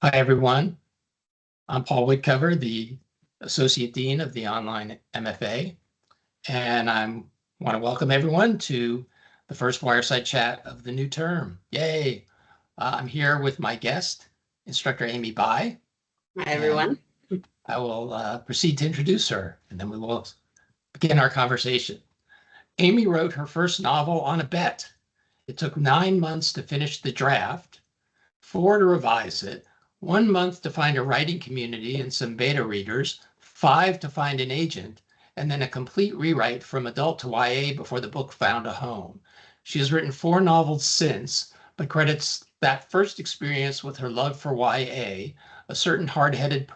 Hi, everyone. I'm Paul Whitcover, the Associate Dean of the Online MFA, and I want to welcome everyone to the first Wireside Chat of the new term. Yay! I'm here with my guest, Instructor Amy Bai. Hi, everyone. I will proceed to introduce her, and then we will begin our conversation. Amy wrote her first novel on a bet. It took 9 months to finish the draft, 4 to revise it, 1 month to find a writing community and some beta readers, 5 to find an agent, and then a complete rewrite from adult to YA before the book found a home. She has written 4 novels since, but credits that first experience with her love for YA, a certain hard-headed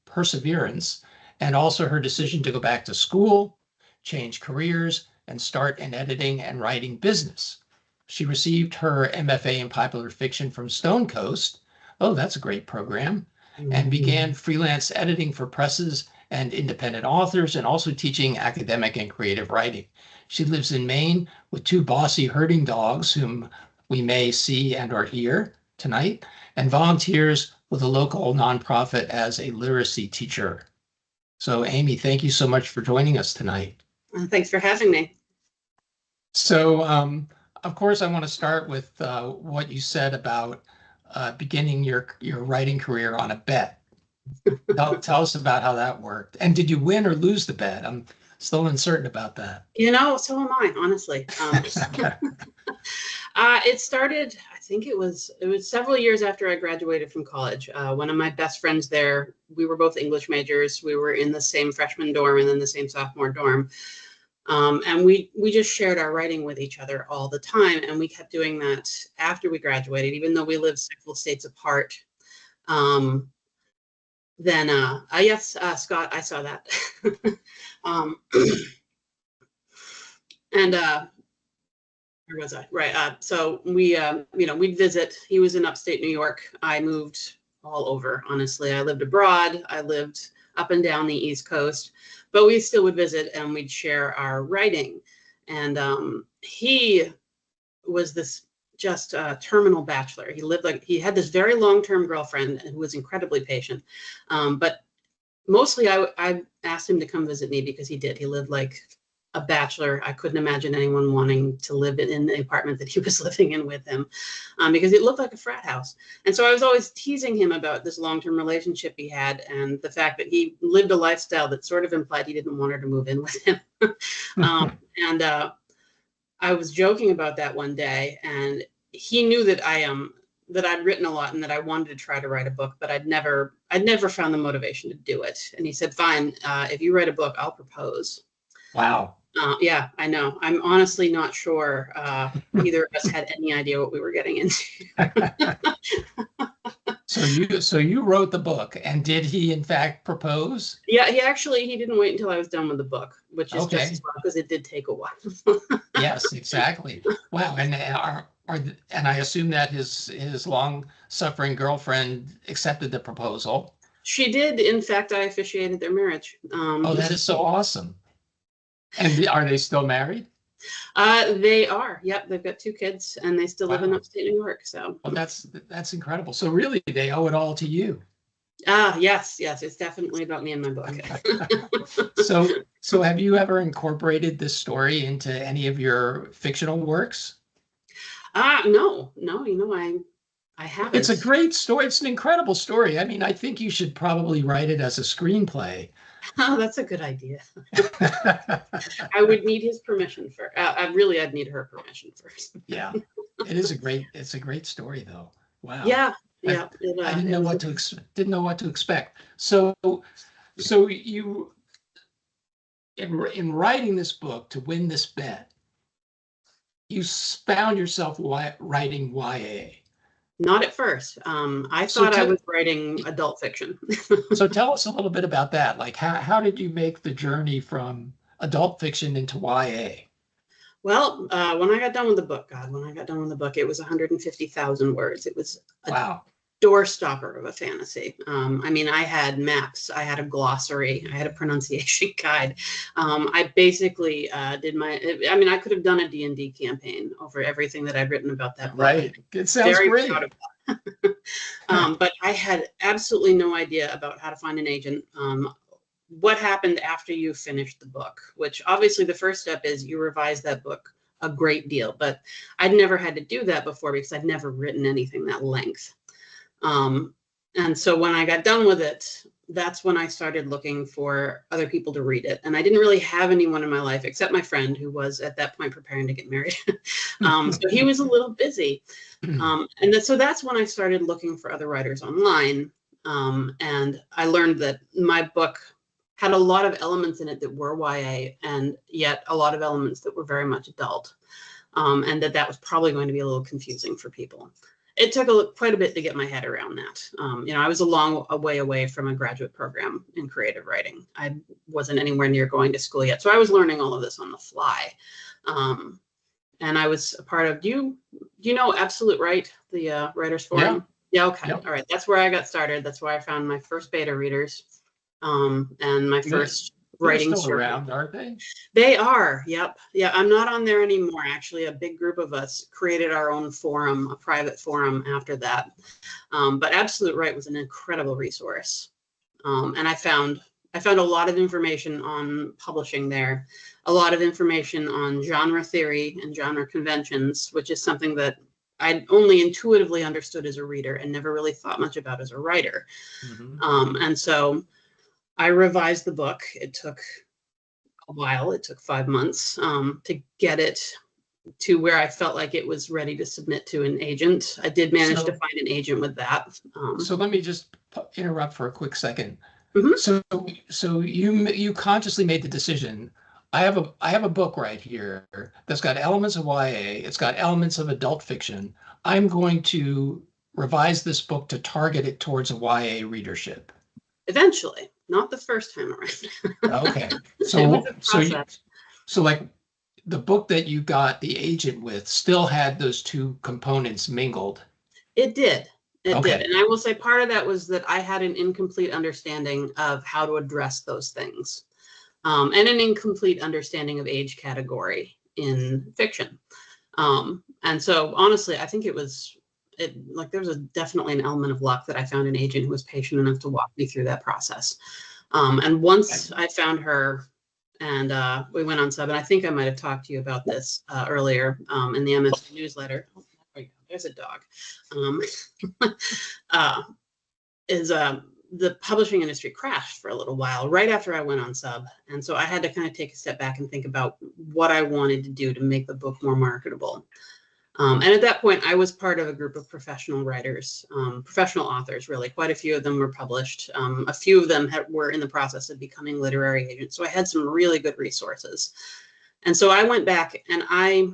perseverance, and also her decision to go back to school, change careers, and start an editing and writing business. She received her MFA in popular fiction from Stone Coast. Oh, that's a great program. And began freelance editing for presses and independent authors, and also teaching academic and creative writing. She lives in Maine with 2 bossy herding dogs whom we may see and or hear tonight, and volunteers with a local nonprofit as a literacy teacher. So Amy, thank you so much for joining us tonight. Thanks for having me. So of course, I want to start with what you said about beginning your writing career on a bet. Tell us about how that worked. And did you win or lose the bet? I'm still uncertain about that. You know, so am I, honestly. It started, I think it was several years after I graduated from college. One of my best friends there, we were both English majors. We were in the same freshman dorm and then the same sophomore dorm. And we just shared our writing with each other all the time. And we kept doing that after we graduated, even though we lived several states apart. Yes, Scott, I saw that. Where was I? Right. So we, we'd visit. He was in upstate New York. I moved all over, honestly. I lived abroad. I lived up and down the East Coast, but we still would visit and we'd share our writing. And he was this just terminal bachelor. He had this very long-term girlfriend who was incredibly patient. But mostly I asked him to come visit me because he did. He lived like a bachelor. I couldn't imagine anyone wanting to live in the apartment that he was living in with him, because it looked like a frat house. And so I was always teasing him about this long-term relationship he had and the fact that he lived a lifestyle that sort of implied he didn't want her to move in with him. I was joking about that one day, and he knew that that I'd written a lot and that I wanted to try to write a book, but I'd never found the motivation to do it. And he said, "Fine, if you write a book, I'll propose." Wow. Yeah, I know. I'm honestly not sure either of us had any idea what we were getting into. So you wrote the book, and did he in fact propose? Yeah, he didn't wait until I was done with the book, which is just as well, because it did take a while. Yes, exactly. Wow. And I assume that his long-suffering girlfriend accepted the proposal. She did. In fact, I officiated their marriage. Oh, that is so awesome. And are they still married? They are. Yep, they've got 2 kids, and they still live in upstate New York. So. Well, that's incredible. So really, they owe it all to you. Yes, it's definitely about me and my book. So have you ever incorporated this story into any of your fictional works? No, I haven't. It's a great story. It's an incredible story. I mean, I think you should probably write it as a screenplay. Oh, that's a good idea. I would need his permission first. I'd need her permission first. Yeah, it's a great story though. Wow. Yeah. I didn't know what to expect. So you, in writing this book to win this bet, you found yourself writing YA. Not at first. I thought I was writing adult fiction. So tell us a little bit about that. Like, how did you make the journey from adult fiction into YA? Well, when I got done with the book, it was 150,000 words. It was a doorstopper of a fantasy. I mean, I had maps, I had a glossary, I had a pronunciation guide. I basically I could have done a D&D campaign over everything that I'd written about that book. Right. It sounds great. Proud of that. But I had absolutely no idea about how to find an agent. What happened after you finished the book, which obviously the first step is you revise that book a great deal, but I'd never had to do that before because I'd never written anything that length. And so when I got done with it, that's when I started looking for other people to read it. And I didn't really have anyone in my life except my friend who was at that point preparing to get married. So he was a little busy. So that's when I started looking for other writers online. And I learned that my book had a lot of elements in it that were YA, and yet a lot of elements that were very much adult. And that was probably going to be a little confusing for people. It took quite a bit to get my head around that. I was a long way away from a graduate program in creative writing. I wasn't anywhere near going to school yet. So I was learning all of this on the fly. And I was a part of, do you know Absolute Right, the Writers Forum? Yeah, okay. Yep. All right. That's where I got started. That's where I found my first beta readers and my first writing still around, aren't they? They are. Yep. Yeah. I'm not on there anymore. Actually, a big group of us created our own forum, a private forum after that. But Absolute Right was an incredible resource. And I found a lot of information on publishing there, a lot of information on genre theory and genre conventions, which is something that I only intuitively understood as a reader and never really thought much about as a writer. And so I revised the book. It took a while. It took 5 months to get it to where I felt like it was ready to submit to an agent. I did manage to find an agent with that. So let me just interrupt for a quick second. Mm-hmm. So you consciously made the decision. I have a book right here that's got elements of YA. It's got elements of adult fiction. I'm going to revise this book to target it towards a YA readership. Eventually, not the first time around. Okay. So like the book that you got the agent with still had those two components mingled. It did. It did. And I will say part of that was that I had an incomplete understanding of how to address those things. And an incomplete understanding of age category in fiction. And so honestly, I think there was definitely an element of luck that I found an agent who was patient enough to walk me through that process. And once I found her and we went on sub, and I think I might have talked to you about this earlier in the MFA newsletter. Oh, there you go. There's a dog. The publishing industry crashed for a little while right after I went on sub. And so I had to kind of take a step back and think about what I wanted to do to make the book more marketable. And at that point, I was part of a group of professional writers, professional authors, really. Quite a few of them were published. A few of them were in the process of becoming literary agents. So I had some really good resources. And so I went back and I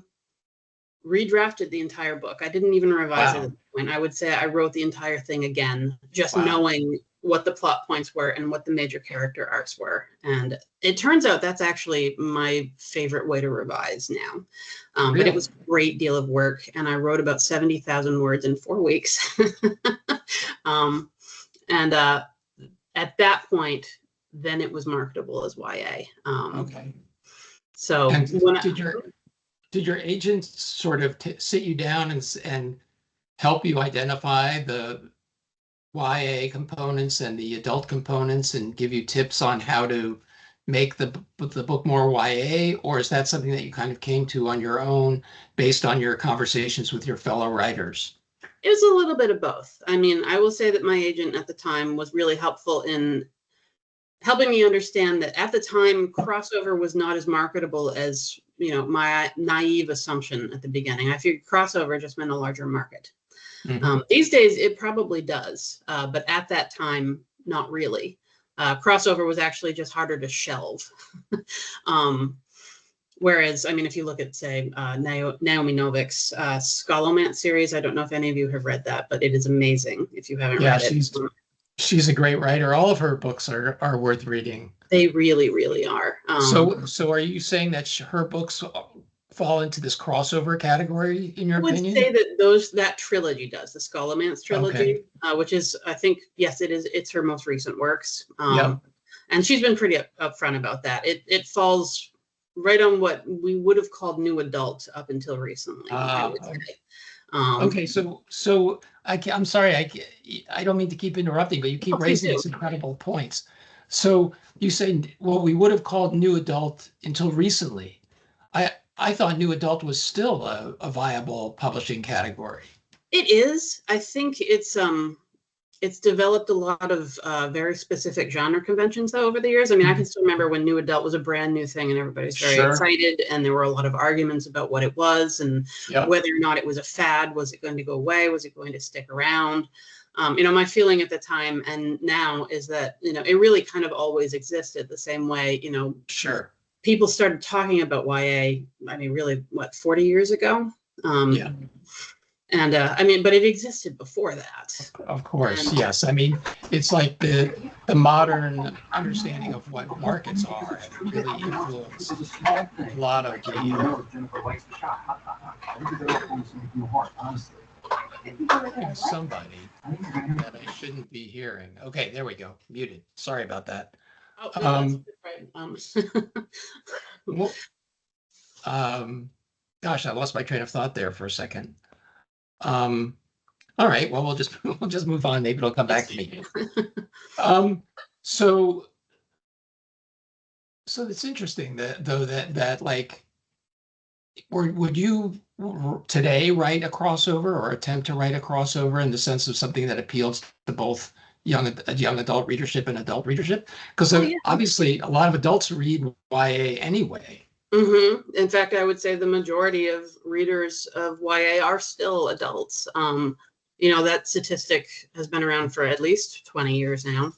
redrafted the entire book. I didn't even revise it at that point. I would say I wrote the entire thing again, just knowing what the plot points were and what the major character arcs were. And it turns out that's actually my favorite way to revise now. But it was a great deal of work. And I wrote about 70,000 words in 4 weeks. And at that point, then it was marketable as YA. So did your agent sort of sit you down and help you identify the YA components and the adult components and give you tips on how to make the book more YA, or is that something that you kind of came to on your own based on your conversations with your fellow writers? It was a little bit of both. I mean, I will say that my agent at the time was really helpful in helping me understand that at the time crossover was not as marketable as, my naive assumption at the beginning. I figured crossover just meant a larger market. These days, it probably does, but at that time, not really. Crossover was actually just harder to shelve. Whereas, I mean, if you look at, say, Naomi Novik's Scholomance series, I don't know if any of you have read that, but it is amazing if you haven't read it. She's a great writer. All of her books are worth reading. They really, really are. So are you saying that her books fall into this crossover category in your opinion? I would say that that trilogy does, the Scholomance trilogy, which is, I think, yes, it is. It's her most recent works. And she's been pretty upfront about that. It falls right on what we would have called new adult up until recently. I would say. Okay, so I'm sorry, I don't mean to keep interrupting, but you keep Oh, please raising do. these incredible points. So you say, well, we would have called new adult until recently. I thought new adult was still a viable publishing category. It is. I think it's developed a lot of very specific genre conventions though over the years. I mean, I can still remember when new adult was a brand new thing and everybody's very Sure. excited, and there were a lot of arguments about what it was and Yep. whether or not it was a fad. Was it going to go away? Was it going to stick around? My feeling at the time and now is that, it really kind of always existed the same way, Sure. people started talking about YA, I mean, really, what, 40 years ago? Yeah. And but it existed before that. Of course, And yes. I mean, it's like the modern understanding of what markets are have really influenced a lot of the somebody that I shouldn't be hearing. Okay, there we go. Muted. Sorry about that. Oh, no, that's right. Well, gosh, I lost my train of thought there for a second. All right, well, we'll just move on. Maybe it'll come back to me. So it's interesting that like, would you today write a crossover or attempt to write a crossover in the sense of something that appeals to both young adult readership and adult readership? Because obviously a lot of adults read YA anyway. Mm-hmm. In fact, I would say the majority of readers of YA are still adults. That statistic has been around for at least 20 years now.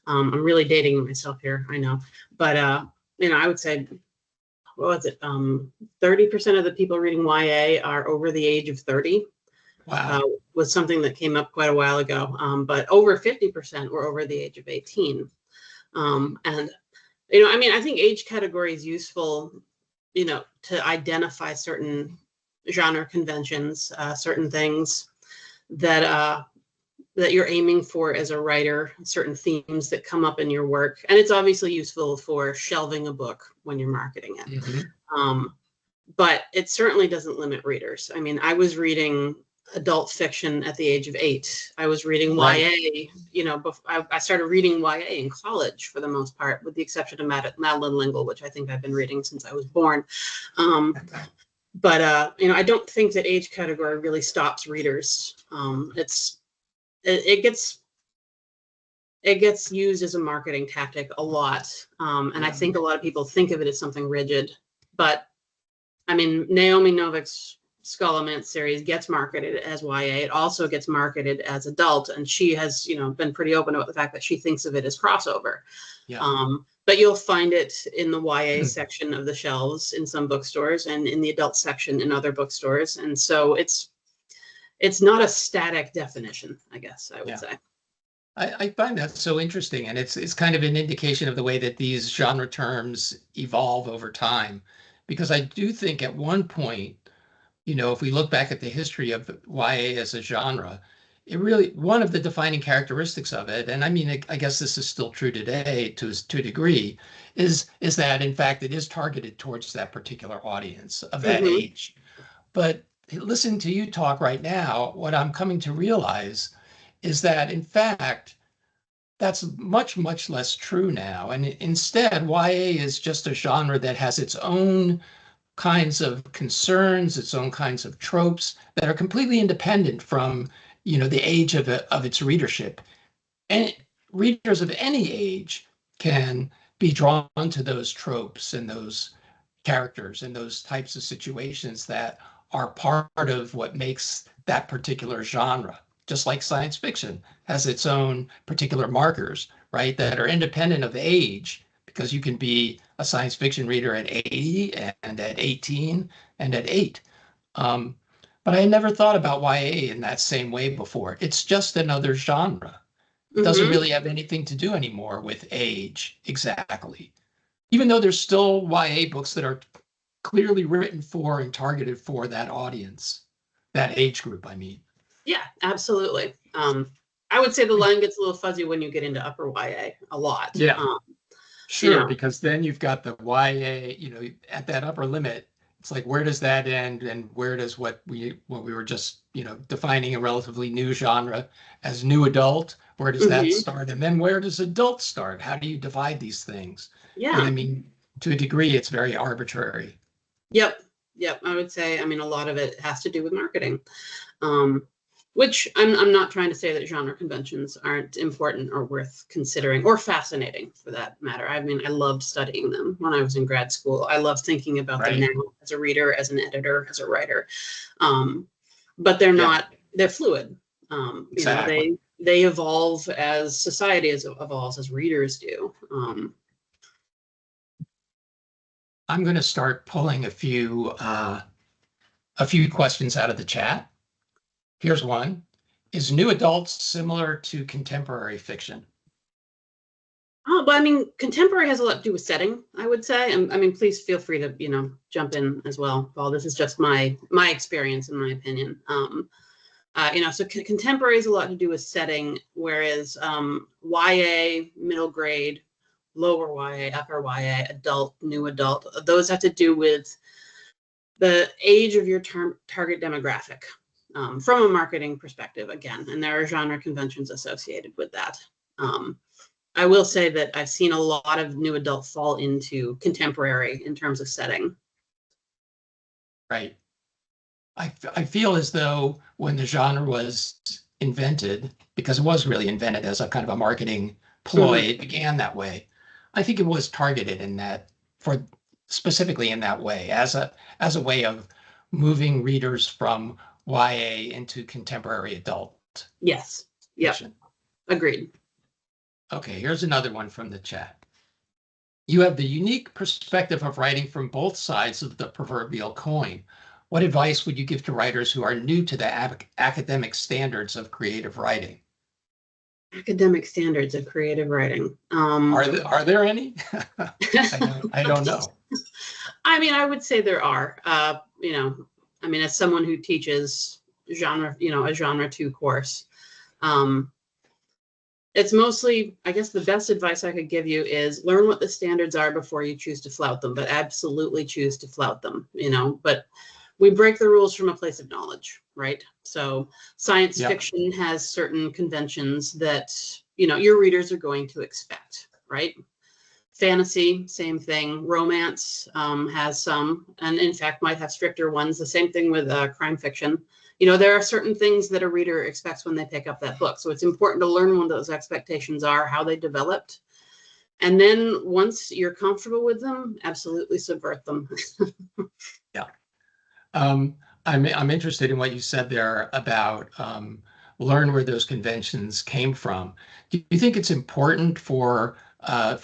I'm really dating myself here, I know. But, I would say, what was it? 30% of the people reading YA are over the age of 30. Wow. Was something that came up quite a while ago. But over 50% were over the age of 18. I think age category is useful, to identify certain genre conventions, certain things that you're aiming for as a writer, certain themes that come up in your work. And it's obviously useful for shelving a book when you're marketing it. Mm-hmm. But it certainly doesn't limit readers. I mean, I was reading adult fiction at the age of 8. I was reading YA, I started reading YA in college for the most part, with the exception of Madeline L'Engle, which I think I've been reading since I was born. But I don't think that age category really stops readers. It gets used as a marketing tactic a lot. And I think a lot of people think of it as something rigid. But I mean, Naomi Novik's Skullomance series gets marketed as YA. It also gets marketed as adult, and she has, been pretty open about the fact that she thinks of it as crossover. Yeah. But you'll find it in the YA section of the shelves in some bookstores, and in the adult section in other bookstores. And so it's not a static definition, I guess I would say. I find that so interesting, and it's kind of an indication of the way that these genre terms evolve over time, because I do think at one point, if we look back at the history of YA as a genre, one of the defining characteristics of it, and I mean, I guess this is still true today to a degree, is that in fact it is targeted towards that particular audience of that age. But listening to you talk right now, what I'm coming to realize is that in fact, that's much, much less true now. And instead, YA is just a genre that has its own kinds of concerns, its own kinds of tropes that are completely independent from, the age of its readership. And readers of any age can be drawn to those tropes and those characters and those types of situations that are part of what makes that particular genre. Just like science fiction has its own particular markers, right, that are independent of age, because you can be a science fiction reader at 80 and at 18 and at 8. But I never thought about YA in that same way before. It's just another genre. It doesn't really have anything to do anymore with age exactly. Even though there's still YA books that are clearly written for and targeted for that audience, that age group, I mean. Yeah, absolutely. I would say the line gets a little fuzzy when you get into upper YA a lot. Yeah. Sure, because then you've got the YA, at that upper limit, It's like, where does that end, and where does what we were just, defining a relatively new genre as new adult, where does that start? And then where does adult start? How do you divide these things? Yeah. And I mean, to a degree, it's very arbitrary. Yep. I would say, I mean, a lot of it has to do with marketing. Which I'm not trying to say that genre conventions aren't important or worth considering or fascinating for that matter. I mean, I loved studying them when I was in grad school. I love thinking about them now as a reader, as an editor, as a writer. But they're not, they're fluid. Exactly. They evolve as society evolves, as readers do. I'm going to start pulling a few questions out of the chat. Here's one. Is new adult similar to contemporary fiction? Oh, but I mean, contemporary has a lot to do with setting, I would say. I mean, please feel free to, jump in as well, Paul. This is just my experience and my opinion. So contemporary has a lot to do with setting, whereas YA, middle grade, lower YA, upper YA, adult, new adult, those have to do with the age of your target demographic. From a marketing perspective, again, and there are genre conventions associated with that. I will say that I've seen a lot of new adult fall into contemporary in terms of setting. Right. I feel as though when the genre was invented, because it was really invented as a kind of a marketing ploy, it began that way. I think it was targeted in that, specifically in that way, as a way of moving readers from YA into contemporary adult. Yes. Yep. Fiction. Agreed. Okay, here's another one from the chat. You have the unique perspective of writing from both sides of the proverbial coin. What advice would you give to writers who are new to the academic standards of creative writing? Academic standards of creative writing. Are there any? I don't know. I mean, I would say there are. I mean, as someone who teaches genre, a genre 2 course, it's mostly, I guess the best advice I could give you is learn what the standards are before you choose to flout them, but absolutely choose to flout them, but we break the rules from a place of knowledge, right? So science fiction has certain conventions that, your readers are going to expect, right? Fantasy, same thing. Romance has some, and in fact might have stricter ones. The same thing with crime fiction. There are certain things that a reader expects when they pick up that book. So it's important to learn what those expectations are, how they developed. And then once you're comfortable with them, absolutely subvert them. Yeah. I'm interested in what you said there about learn where those conventions came from. Do you think it's important for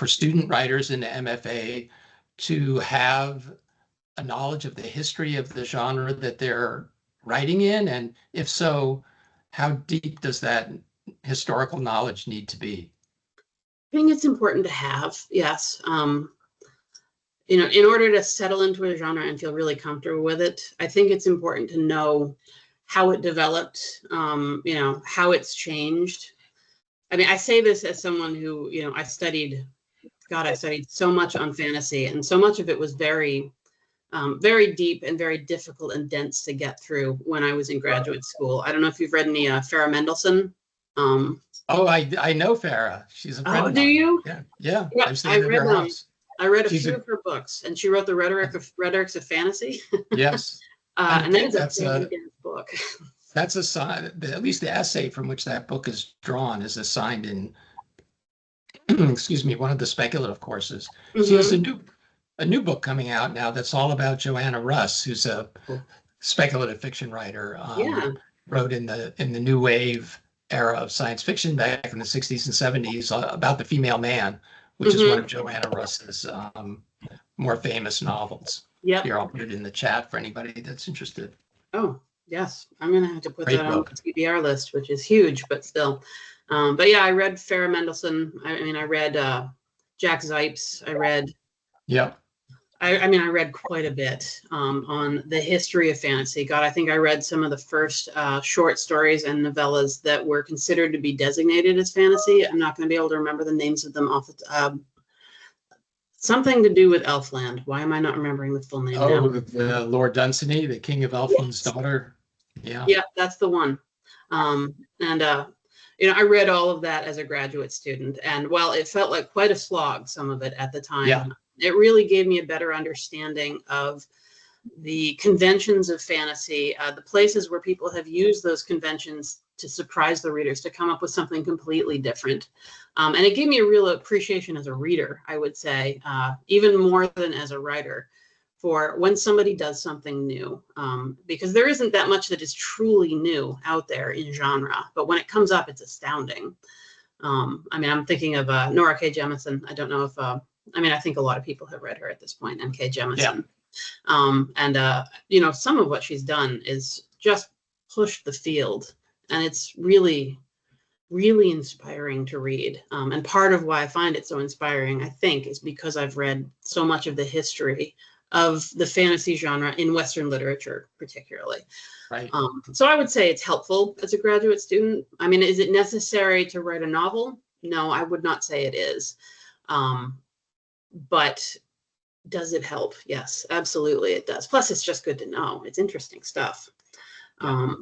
student writers in the MFA to have a knowledge of the history of the genre that they're writing in? And if so, how deep does that historical knowledge need to be? I think it's important to have, yes. In order to settle into a genre and feel really comfortable with it, I think it's important to know how it developed, how it's changed. I mean, I say this as someone who, I studied so much on fantasy, and so much of it was very, very deep and very difficult and dense to get through when I was in graduate school. I don't know if you've read any Farrah Mendlesohn. I know Farrah. She's a friend of mine. Do you? Yeah. I've stayed at her house. I read a few of her books, and she wrote the Rhetorics of Fantasy. Yes. And that's a book. That's a sign, at least the essay from which that book is drawn is assigned in, excuse me, one of the speculative courses. She has a new book coming out now that's all about Joanna Russ, who's a speculative fiction writer. Wrote in the new wave era of science fiction back in the 60s and 70s about the female man, which is one of Joanna Russ's more famous novels. Yeah. Here, I'll put it in the chat for anybody that's interested. Oh, yes. I'm going to have to put that on the TBR list, which is huge, but still. But yeah, I read Farrah Mendlesohn. I read Jack Zipes. I read. Yeah. I read quite a bit on the history of fantasy. God, I think I read some of the first short stories and novellas that were considered to be designated as fantasy. I'm not going to be able to remember the names of them off the something to do with Elfland. Why am I not remembering the full name now? Oh, the Lord Dunsany, the King of Elfland's daughter. Yeah. Yeah, that's the one. And I read all of that as a graduate student, and while it felt like quite a slog, some of it at the time, Yeah. it really gave me a better understanding of the conventions of fantasy, the places where people have used those conventions to surprise the readers, to come up with something completely different. And it gave me a real appreciation as a reader, I would say, even more than as a writer, for when somebody does something new, because there isn't that much that is truly new out there in genre, but when it comes up, it's astounding. I'm thinking of Nora K. Jemisin. I don't know if, I think a lot of people have read her at this point, N.K. Jemisin. Yeah. Some of what she's done is just push the field, and it's really, really inspiring to read. And part of why I find it so inspiring, I think, is because I've read so much of the history of the fantasy genre in Western literature, particularly. Right. So I would say it's helpful as a graduate student. Is it necessary to write a novel? No, I would not say it is. But does it help? Yes, absolutely it does. Plus, it's just good to know. It's interesting stuff. Yeah.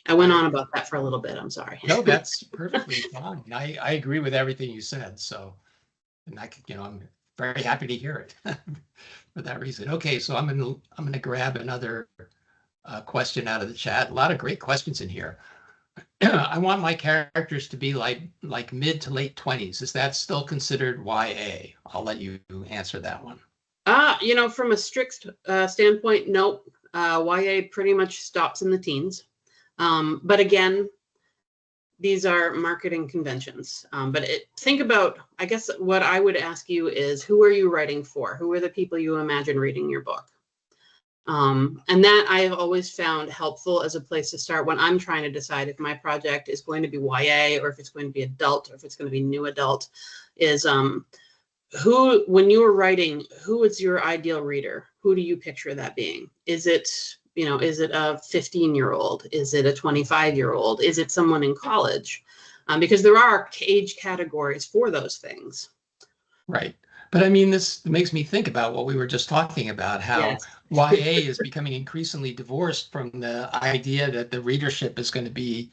I went on about that for a little bit. I'm sorry. No, that's perfectly fine. I agree with everything you said. So, and I'm very happy to hear it for that reason. Okay, so I'm gonna grab another question out of the chat. A lot of great questions in here. I want my characters to be like mid to late 20s. Is that still considered YA? I'll let you answer that one. From a strict standpoint, nope. YA pretty much stops in the teens. But again, these are marketing conventions. Think about, I guess what I would ask you is, who are you writing for? Who are the people you imagine reading your book? And that I have always found helpful as a place to start when I'm trying to decide if my project is going to be YA, or if it's going to be adult, or if it's going to be new adult, is when you are writing, who is your ideal reader? Who do you picture that being? Is it a 15-year-old? Is it a 25-year-old? Is it someone in college? Because there are age categories for those things. Right. But this makes me think about what we were just talking about, how Yes. YA is becoming increasingly divorced from the idea that the readership is going to be,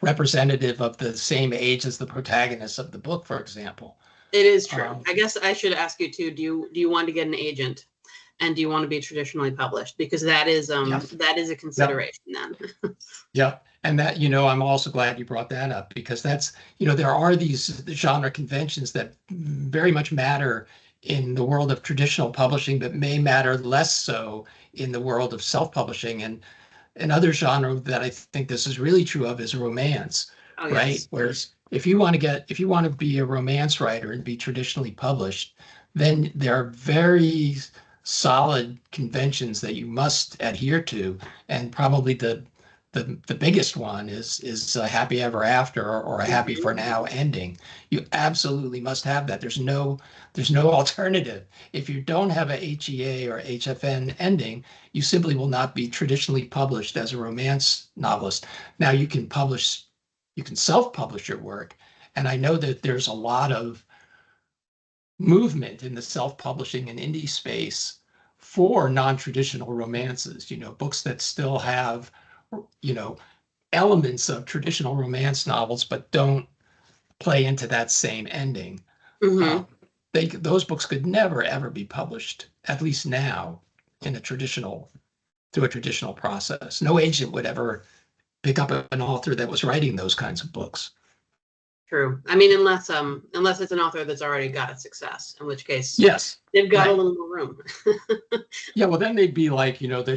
representative of the same age as the protagonist of the book, for example. It is true. I guess I should ask you too, do you want to get an agent? And do you want to be traditionally published? Because that is that is a consideration then. Yeah. And that, I'm also glad you brought that up, because that's, there are these genre conventions that very much matter in the world of traditional publishing, but may matter less so in the world of self-publishing. And another genre that I think this is really true of is romance, Oh, right? yes. Whereas if you want to be a romance writer and be traditionally published, then there are very solid conventions that you must adhere to, and probably the biggest one is a happy ever after, or a happy for now ending. You absolutely must have that. There's no alternative. If you don't have a HEA or HFN ending, you simply will not be traditionally published as a romance novelist. Now you can self-publish your work, and I know that there's a lot of movement in the self-publishing and indie space for non-traditional romances, books that still have elements of traditional romance novels, but don't play into that same ending. Mm-hmm. Those books could never, ever be published, at least now, through a traditional process. No agent would ever pick up an author that was writing those kinds of books. True. Unless it's an author that's already got a success, in which case, yes, they've got a little more room. Yeah, well, then they'd be like, the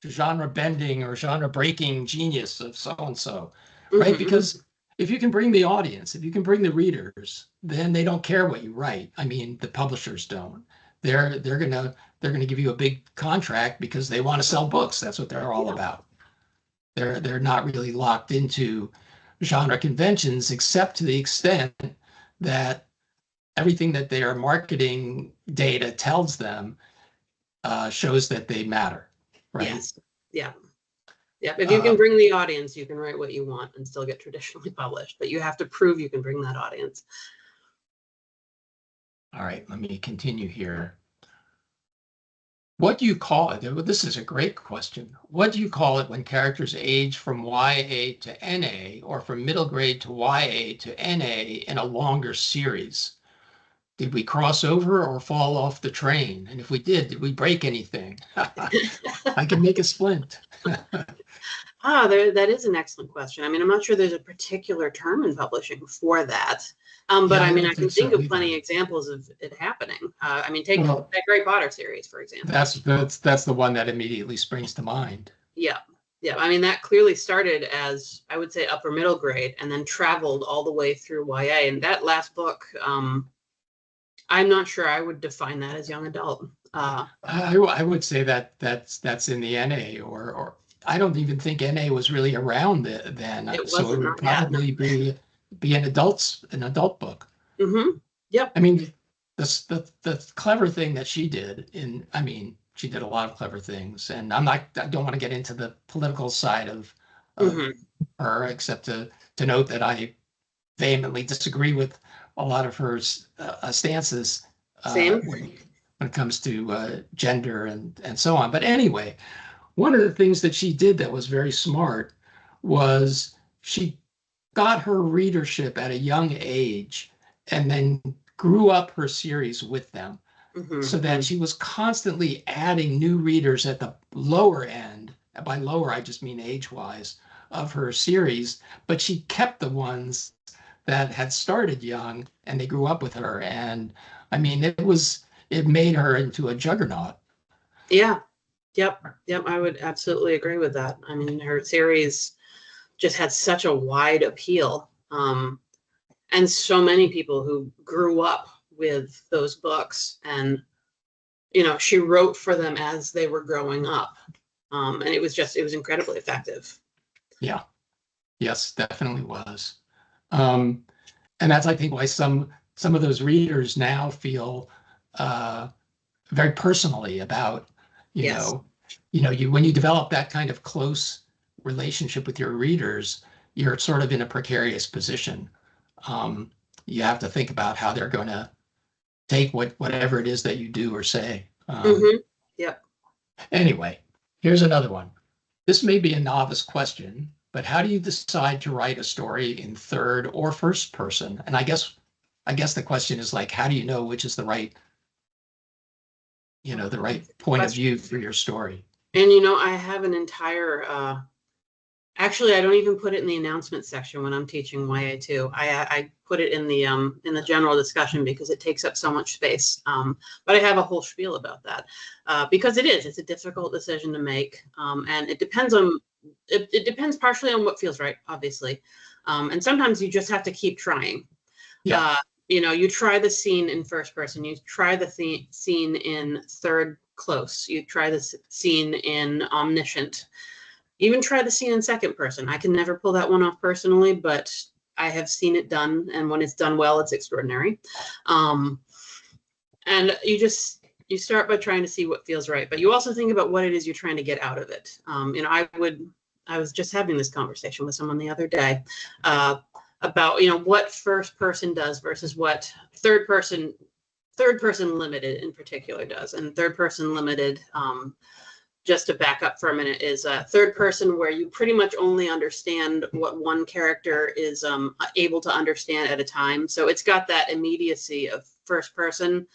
genre bending or genre breaking genius of so and so, right? Because if you can bring the audience, if you can bring the readers, then they don't care what you write. The publishers don't. They're gonna give you a big contract because they want to sell books. That's what they're all about. They're not really locked into genre conventions, except to the extent that everything that their marketing data tells them shows that they matter, right? Yes. Yeah. Yeah. If you can bring the audience, you can write what you want and still get traditionally published, but you have to prove you can bring that audience. All right, let me continue here. What do you call it? This is a great question. What do you call it when characters age from YA to NA or from middle grade to YA to NA in a longer series? Did we cross over or fall off the train? And if we did we break anything? I can make a splint. That is an excellent question. I mean, I'm not sure there's a particular term in publishing for that. But Yeah, I mean, don't I can think so think of either. plenty of examples of it happening. I mean, take Well, that Harry Potter series, for example. that's the one that immediately springs to mind. Yeah. Yeah. I mean, that clearly started as, I would say, upper middle grade and then traveled all the way through YA. And that last book, I'm not sure I would define that as young adult. I would say that that's in the NA, or I don't even think NA was really around then. It So it wasn't, would not yet. probably be an adult book. Mm-hmm. Yep. I mean, the clever thing that she did I mean, she did a lot of clever things, and I don't want to get into the political side of Mhm. her, except to note that I vehemently disagree with a lot of her stances Same. when it comes to gender and so on. But anyway, one of the things that she did that was very smart was she got her readership at a young age and then grew up her series with them, Mhm. so that she was constantly adding new readers at the lower end. By lower, I just mean age-wise, of her series, but she kept the ones that had started young and they grew up with her. And I mean, it made her into a juggernaut. Yeah. Yep. Yep. I would absolutely agree with that. I mean, her series just had such a wide appeal. And so many people who grew up with those books, and she wrote for them as they were growing up. And it was incredibly effective. Yeah. Yes, definitely was. And that's, I think, why some of those readers now feel very personally about, Yes. when you develop that kind of close relationship with your readers, you're sort of in a precarious position. You have to think about how they're going to take whatever it is that you do or say. Yep. Anyway, here's another one. This may be a novice question, but how do you decide to write a story in third or first person? And I guess the question is like, how do you know which is the right point of view for your story? And I have an entire actually, I don't even put it in the announcement section when I'm teaching YA2. I put it in the general discussion because it takes up so much space. But I have a whole spiel about that because it's a difficult decision to make, and it depends partially on what feels right, obviously, and sometimes you just have to keep trying. Yeah. You try the scene in first person, you try the scene in third close, you try the scene in omniscient. Even try the scene in second person. I can never pull that one off personally, but I have seen it done, and when it's done well, it's extraordinary. And you start by trying to see what feels right, but you also think about what it is you're trying to get out of it. I was just having this conversation with someone the other day about what first person does versus what third person limited in particular does. And third person limited, just to back up for a minute, is a third person where you pretty much only understand what one character is able to understand at a time. So it's got that immediacy of first person,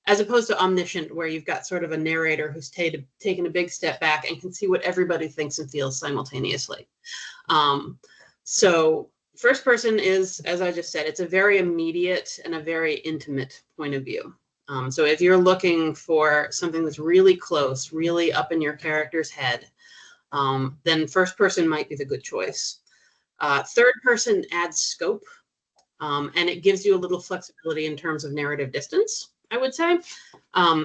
as opposed to omniscient, where you've got sort of a narrator who's taken a big step back and can see what everybody thinks and feels simultaneously. So first person is, as I just said, it's a very immediate and a very intimate point of view. So if you're looking for something that's really close, really up in your character's head, then first person might be the good choice. Third person adds scope, and it gives you a little flexibility in terms of narrative distance, I would say.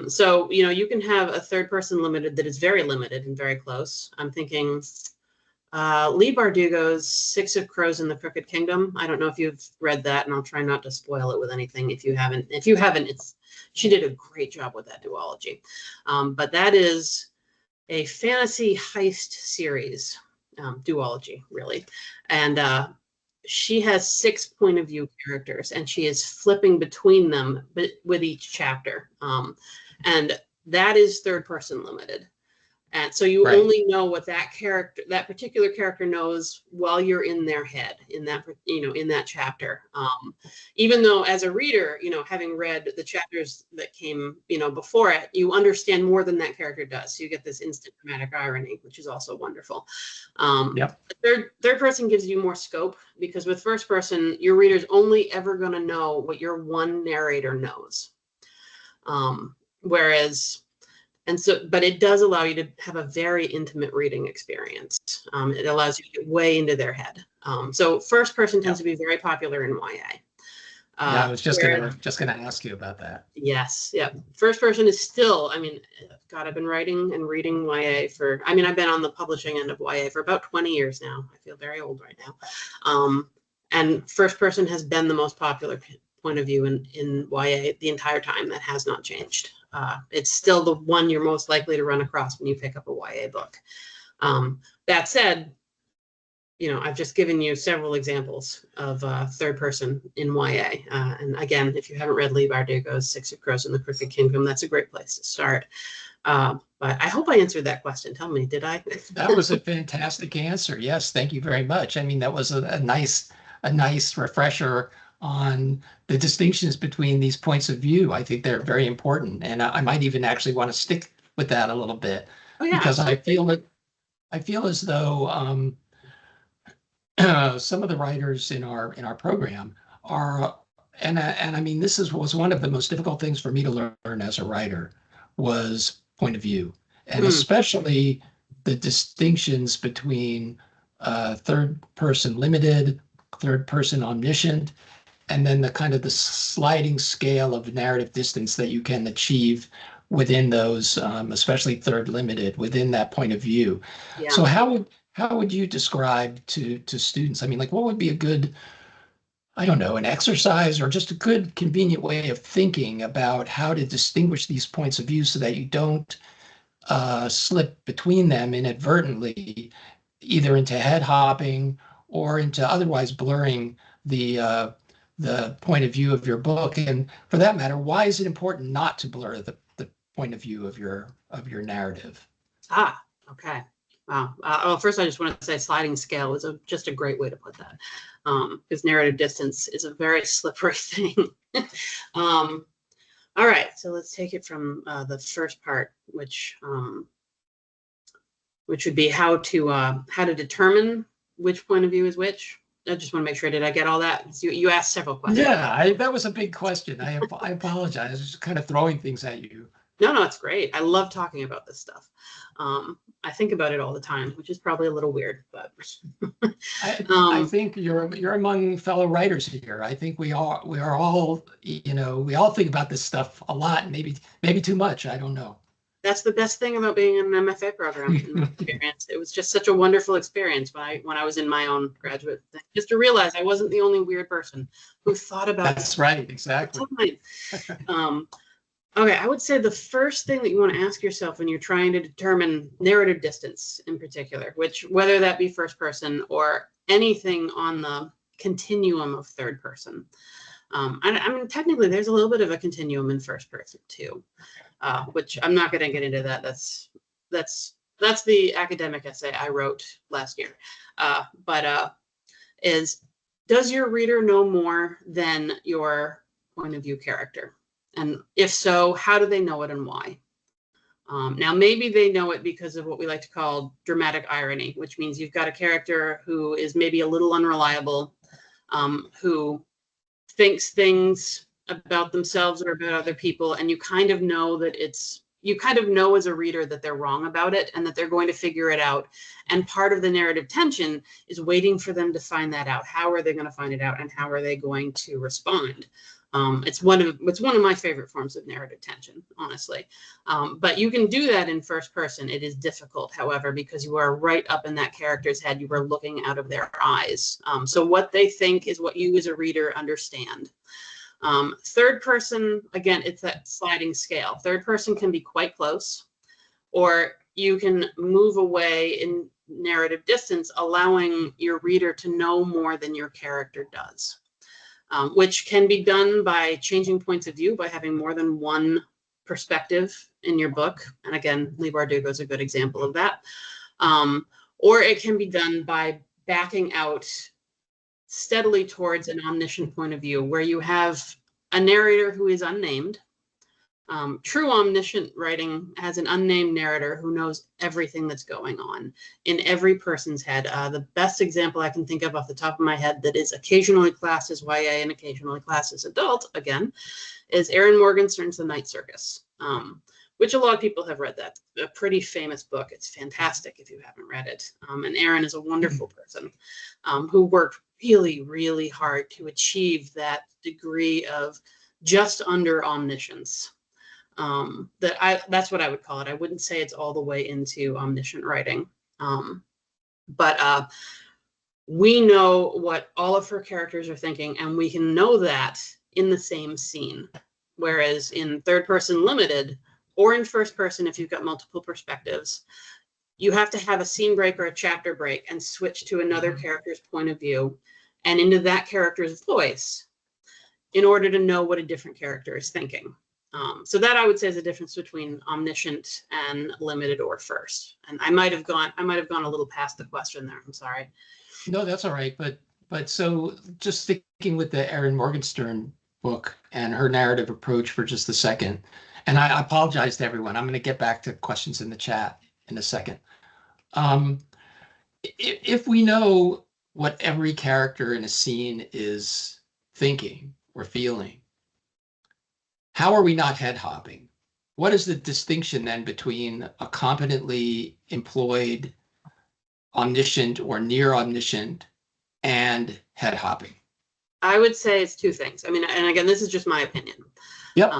So, you can have a third person limited that is very limited and very close. I'm thinking Leigh Bardugo's Six of Crows in the Crooked Kingdom. I don't know if you've read that, and I'll try not to spoil it with anything if you haven't. She did a great job with that duology. But that is a fantasy heist series, duology, really. And she has 6 point of view characters, and she is flipping between them, but with each chapter. And that is third person limited. And so you Right. only know what that particular character knows while you're in their head, in that, in that chapter. Even though as a reader, having read the chapters that came, before it, you understand more than that character does. So you get this instant dramatic irony, which is also wonderful. Yep. Third person gives you more scope, because with first person, your reader's only ever going to know what your one narrator knows. But it does allow you to have a very intimate reading experience. It allows you to get way into their head. So first person tends to be very popular in YA. Yeah, I was just gonna ask you about that. Yes, yeah. First person is still, God, I've been writing and reading YA I've been on the publishing end of YA for about 20 years now. I feel very old right now. And first person has been the most popular point of view in YA the entire time. That has not changed. It's still the one you're most likely to run across when you pick up a YA book. That said, I've just given you several examples of third person in YA. And again, if you haven't read Leigh Bardugo's Six of Crows and the Crooked Kingdom, that's a great place to start. But I hope I answered that question. Tell me, did I? That was a fantastic answer. Yes, thank you very much. That was a nice refresher on the distinctions between these points of view. I think they're very important, and I might even actually want to stick with that a little bit, because I feel as though some of the writers in our program are, and this was one of the most difficult things for me to learn as a writer, was point of view, and especially the distinctions between third person limited, third person omniscient, and then the kind of the sliding scale of narrative distance that you can achieve within those, especially third limited, within that point of view. Yeah. So how would you describe to students? What would be a good, I don't know, an exercise or just a good convenient way of thinking about how to distinguish these points of view so that you don't slip between them inadvertently, either into head hopping or into otherwise blurring the point of view of your book? And for that matter, why is it important not to blur the point of view of your narrative? Okay. Wow. First, I just want to say sliding scale is just a great way to put that, because narrative distance is a very slippery thing. All right, so let's take it from the first part, which would be how to determine which point of view is which. I just want to make sure, did I get all that? You asked several questions. Yeah, that was a big question. I apologize. I was just kind of throwing things at you. No, it's great. I love talking about this stuff. I think about it all the time, which is probably a little weird, but I think you're among fellow writers here. I think we are all, we all think about this stuff a lot, maybe too much. I don't know. That's the best thing about being in an MFA program, in my experience. It was just such a wonderful experience when I was in my own graduate thing, just to realize I wasn't the only weird person who thought about. That's right, exactly. Okay, I would say the first thing that you want to ask yourself when you're trying to determine narrative distance in particular, whether that be first person or anything on the continuum of third person. Technically, there's a little bit of a continuum in first person too, which I'm not going to get into that. That's the academic essay I wrote last year. Does your reader know more than your point of view character? And if so, how do they know it and why? Now, maybe they know it because of what we like to call dramatic irony, which means you've got a character who is maybe a little unreliable, who thinks things about themselves or about other people, and you kind of know as a reader that they're wrong about it and that they're going to figure it out. And part of the narrative tension is waiting for them to find that out. How are they going to find it out, and how are they going to respond? It's one of my favorite forms of narrative tension, honestly. But you can do that in first person. It is difficult, however, because you are right up in that character's head. You are looking out of their eyes. So what they think is what you as a reader understand. Third person, again, it's that sliding scale. Third person can be quite close, or you can move away in narrative distance, allowing your reader to know more than your character does, which can be done by changing points of view, by having more than one perspective in your book. And again, Leigh Bardugo is a good example of that. Or it can be done by backing out steadily towards an omniscient point of view, where you have a narrator who is unnamed. True omniscient writing has an unnamed narrator who knows everything that's going on in every person's head. The best example I can think of off the top of my head that is occasionally classed as YA and occasionally classed as adult, again, is Erin Morgenstern's The Night Circus, which a lot of people have read. That a pretty famous book. It's fantastic if you haven't read it. And Erin is a wonderful person who worked really, really hard to achieve that degree of just under omniscience. That's what I would call it. I wouldn't say it's all the way into omniscient writing. But we know what all of her characters are thinking, and we can know that in the same scene. Whereas in third person limited, or in first person, if you've got multiple perspectives, you have to have a scene break or a chapter break and switch to another character's point of view and into that character's voice in order to know what a different character is thinking. So that I would say is the difference between omniscient and limited or first. And I might have gone a little past the question there. I'm sorry. No, that's all right. But so just sticking with the Erin Morgenstern book and her narrative approach for just a second. And I apologize to everyone. I'm going to get back to questions in the chat in a second. If we know what every character in a scene is thinking or feeling, how are we not head hopping? What is the distinction then between a competently employed omniscient or near omniscient and head hopping? I would say it's two things. I mean, and again, this is just my opinion. Yep.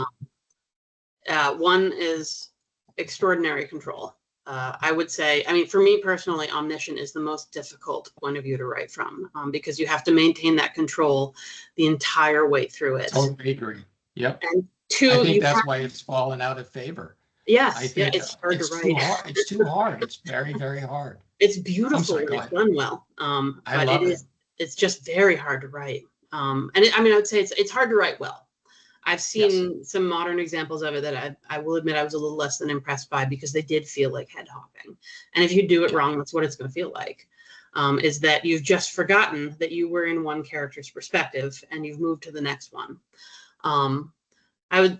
One is extraordinary control. I would say, I mean, for me personally, omniscient is the most difficult point of view to write from, because you have to maintain that control the entire way through it. Totally agree. Yep. And two, I think that's why it's fallen out of favor. Yes, I think it's hard to write. It's too hard. It's very, very hard. It's beautiful when it's done well. I love it. It's just very hard to write. I would say it's hard to write well. I've seen some modern examples of it that I will admit I was a little less than impressed by, because they did feel like head hopping. And if you do it wrong, that's what it's going to feel like, is that you've just forgotten that you were in one character's perspective and you've moved to the next one.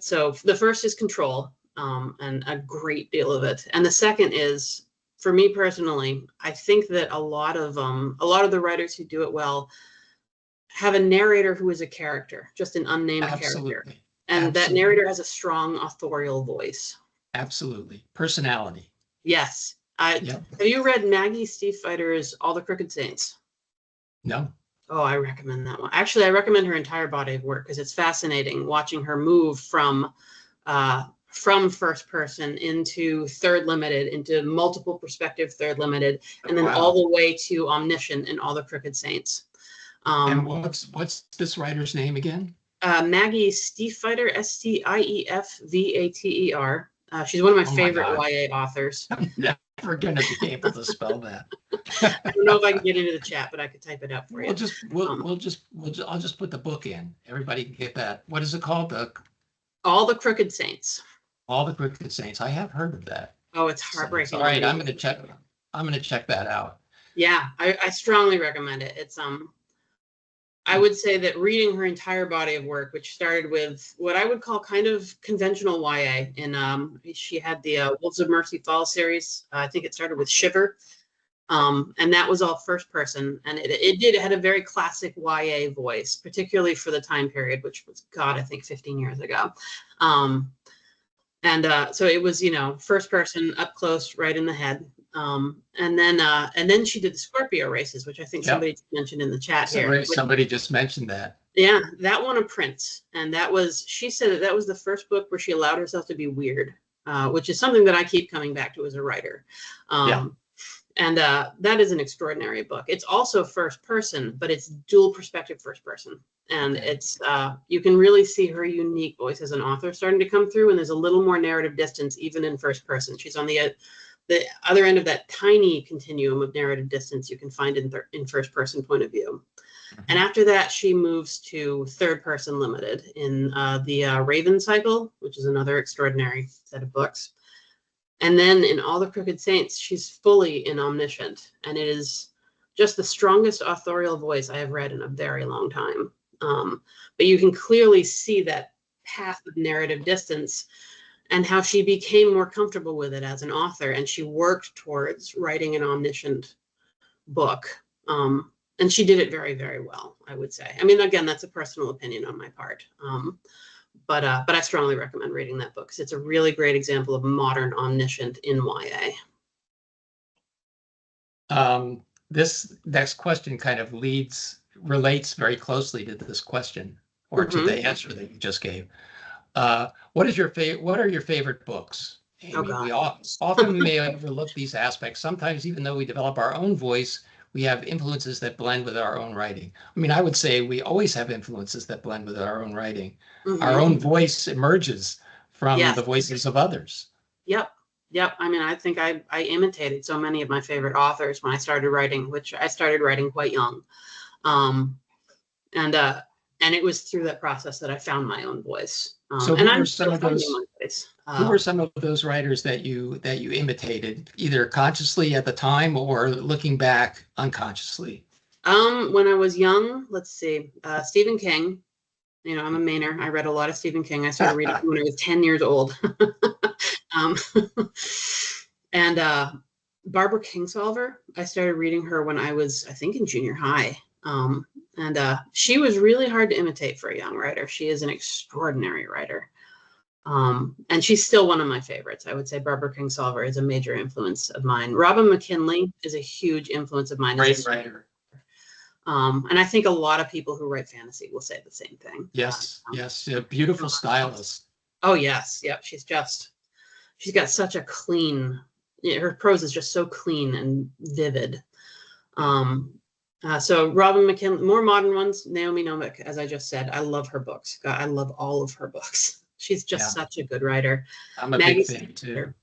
So the first is control, and a great deal of it. And the second is, for me personally, I think that a lot of the writers who do it well have a narrator who is a character, just an unnamed character. And that narrator has a strong authorial voice. Absolutely. Personality. Yes. Have you read Maggie Stiefvater's All the Crooked Saints? No. Oh, I recommend that one. Actually, I recommend her entire body of work, because it's fascinating watching her move from first person into third limited, into multiple perspective third limited, and then all the way to omniscient in All the Crooked Saints. And what's this writer's name again? Maggie Stiefvater, Stiefvater. She's one of my favorite YA authors. I'm never going to be able to spell that. I don't know if I can get into the chat, but I could type it up for you. I'll just put the book in. Everybody can get that. What is it called? All the Crooked Saints. All the Crooked Saints. I have heard of that. Oh, it's heartbreaking. All right, I'm going to check that out. Yeah, I strongly recommend it. It's I would say that reading her entire body of work, which started with what I would call kind of conventional YA, and she had the Wolves of Mercy Fall series. I think it started with Shiver, and that was all first person, and it had a very classic YA voice, particularly for the time period, which was, God, I think 15 years ago. So it was, first person, up close, right in the head. And then she did the Scorpio races, which I think somebody mentioned in the chat here. Somebody just mentioned that. Yeah, that won a Prince, and she said that was the first book where she allowed herself to be weird, which is something that I keep coming back to as a writer. And that is an extraordinary book. It's also first person, but it's dual perspective first person. And it's you can really see her unique voice as an author starting to come through. And there's a little more narrative distance even in first person. She's on the the other end of that tiny continuum of narrative distance you can find in first person point of view. And after that, she moves to third person limited in the Raven Cycle, which is another extraordinary set of books. And then in All the Crooked Saints, she's fully in omniscient, and it is just the strongest authorial voice I have read in a very long time. But you can clearly see that path of narrative distance and how she became more comfortable with it as an author, and she worked towards writing an omniscient book. And she did it very, very well, I would say. I mean, again, that's a personal opinion on my part. But I strongly recommend reading that book because it's a really great example of modern omniscient in YA. This next question kind of relates very closely to this question, or to the answer that you just gave. What are your favorite books, Amy? Oh, God. We often may overlook these aspects. Sometimes, even though we develop our own voice, we have influences that blend with our own writing. I mean, I would say we always have influences that blend with our own writing. Our own voice emerges from the voices of others. Yep. I mean, I think I imitated so many of my favorite authors when I started writing, which I started writing quite young. And it was through that process that I found my own voice. So who were some of those writers that you imitated, either consciously at the time or looking back unconsciously? When I was young, let's see, Stephen King. You know, I'm a Mainer. I read a lot of Stephen King. I started reading when I was 10 years old. And Barbara Kingsolver, I started reading her when I was, I think, in junior high. And she was really hard to imitate for a young writer. She is an extraordinary writer. And she's still one of my favorites. I would say Barbara Kingsolver is a major influence of mine. Robin McKinley is a huge influence of mine. Great writer. And I think a lot of people who write fantasy will say the same thing. Yes, yes, a beautiful stylist. Oh, yes. Yep. She's got such a clean, her prose is just so clean and vivid. So Robin McKinley, more modern ones, Naomi Novik, as I just said, I love her books. God, I love all of her books. She's just such a good writer. I'm a big fan too.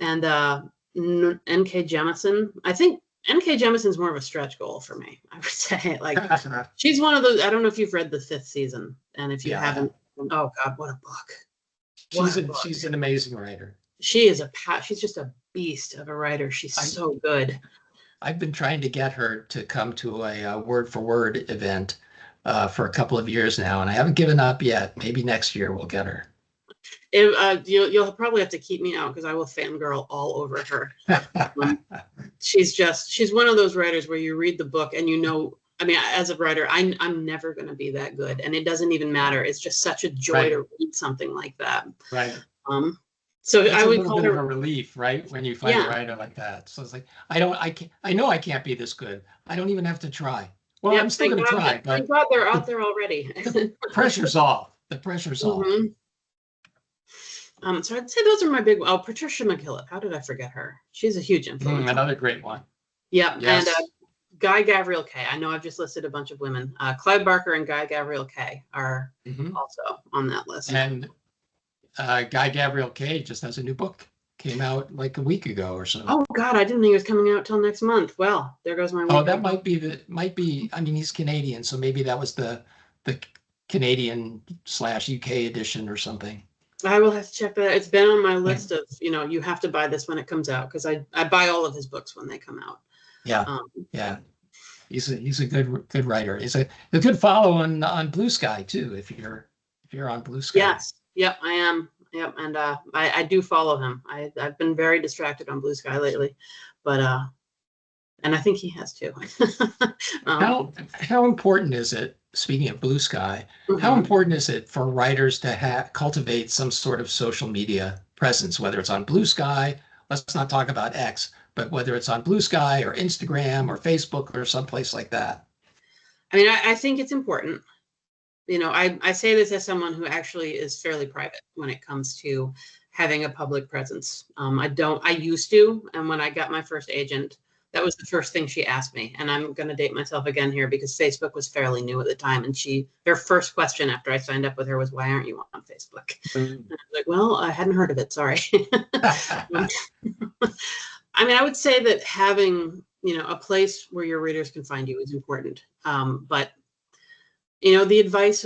And N.K. Jemisin. I think N.K. Jemison's more of a stretch goal for me, I would say. Like, she's one of those, I don't know if you've read the 5th season. And if you haven't, oh God, what a book. She's an amazing writer. She's just a beast of a writer. She's so good. I've been trying to get her to come to a word for word event for a couple of years now, and I haven't given up yet. Maybe next year we'll get her. You'll probably have to keep me out because I will fangirl all over her. She's one of those writers where you read the book and you know, I mean, as a writer, I'm never going to be that good, and it doesn't even matter. It's just such a joy to read something like that. Right. So it's I would call her a relief, right? When you find a writer like that. So it's like, I know I can't be this good. I don't even have to try. Well, I'm still going to try. Thank God they're out there already. The pressure's off. The pressure's off. So I'd say those are my big. Oh, Patricia McKillop. How did I forget her? She's a huge influence. Another great one. Yeah, yes. And Guy Gavriel Kay. I know I've just listed a bunch of women. Clive Barker and Guy Gavriel Kay are also on that list. And Guy Gavriel Kay just has a new book. Came out like a week ago or so. Oh God, I didn't think it was coming out till next month. Well, there goes my week. Oh, that might be. I mean, he's Canadian, so maybe that was the Canadian/UK edition or something. I will have to check that. It's been on my list of, you have to buy this when it comes out because I buy all of his books when they come out. Yeah, yeah. He's a good writer. He's a good follow on Blue Sky too. If you're on Blue Sky. Yes. Yep, I am. Yep, and I do follow him. I've been very distracted on Blue Sky lately, but and I think he has too. How important is it? Speaking of Blue Sky, how important is it for writers to cultivate some sort of social media presence, whether it's on Blue Sky? Let's not talk about X, but whether it's on Blue Sky or Instagram or Facebook or someplace like that. I mean, I think it's important. I say this as someone who actually is fairly private when it comes to having a public presence. I used to, and when I got my first agent, That was the first thing she asked me. And I'm going to date myself again here because Facebook was fairly new at the time. And her first question after I signed up with her was, why aren't you on Facebook? And I was like, well, I hadn't heard of it. Sorry. I mean, I would say that having, a place where your readers can find you is important. But, the advice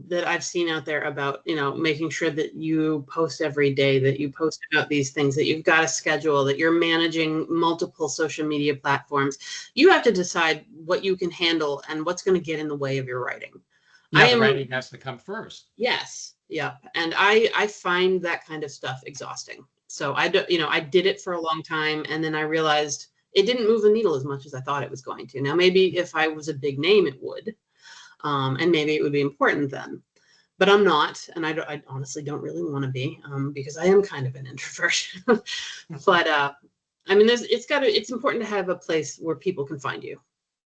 that I've seen out there about, making sure that you post every day, that you post about these things, that you've got a schedule, that you're managing multiple social media platforms. You have to decide what you can handle and what's going to get in the way of your writing. The writing has to come first. Yes. Yeah. And I find that kind of stuff exhausting. So I did it for a long time. And then I realized it didn't move the needle as much as I thought it was going to. Now, maybe if I was a big name, it would. And maybe it would be important then, but I'm not. And I honestly don't really want to be, because I am kind of an introvert. But I mean, it's important to have a place where people can find you,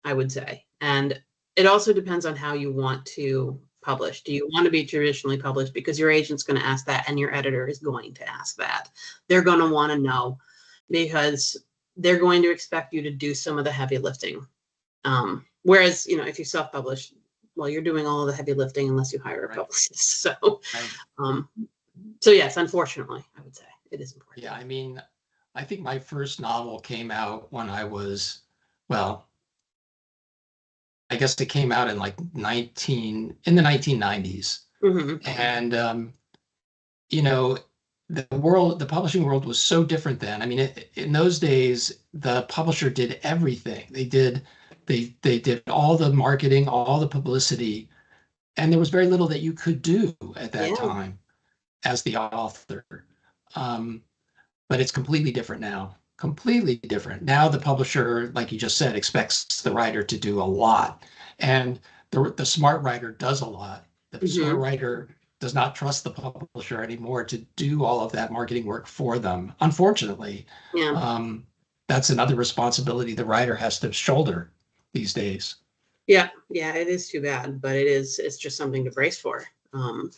I would say. And it also depends on how you want to publish. Do you want to be traditionally published? Because your agent's going to ask that and your editor is going to ask that. They're going to want to know because they're going to expect you to do some of the heavy lifting. Whereas, if you self-publish, well, you're doing all of the heavy lifting unless you hire a publicist. So, so yes, unfortunately, I would say it is important. Yeah, I mean, I think my first novel came out when I was, well, I guess it came out in like in the 1990s. Mm-hmm. And, the publishing world was so different then. I mean, in those days, the publisher did everything. They did all the marketing, all the publicity, and there was very little that you could do at that time as the author. But it's completely different now. Completely different. Now the publisher, like you just said, expects the writer to do a lot. And the smart writer does a lot. The smart writer does not trust the publisher anymore to do all of that marketing work for them. Unfortunately, that's another responsibility the writer has to shoulder these days. Yeah, it is too bad, but it's just something to brace for. I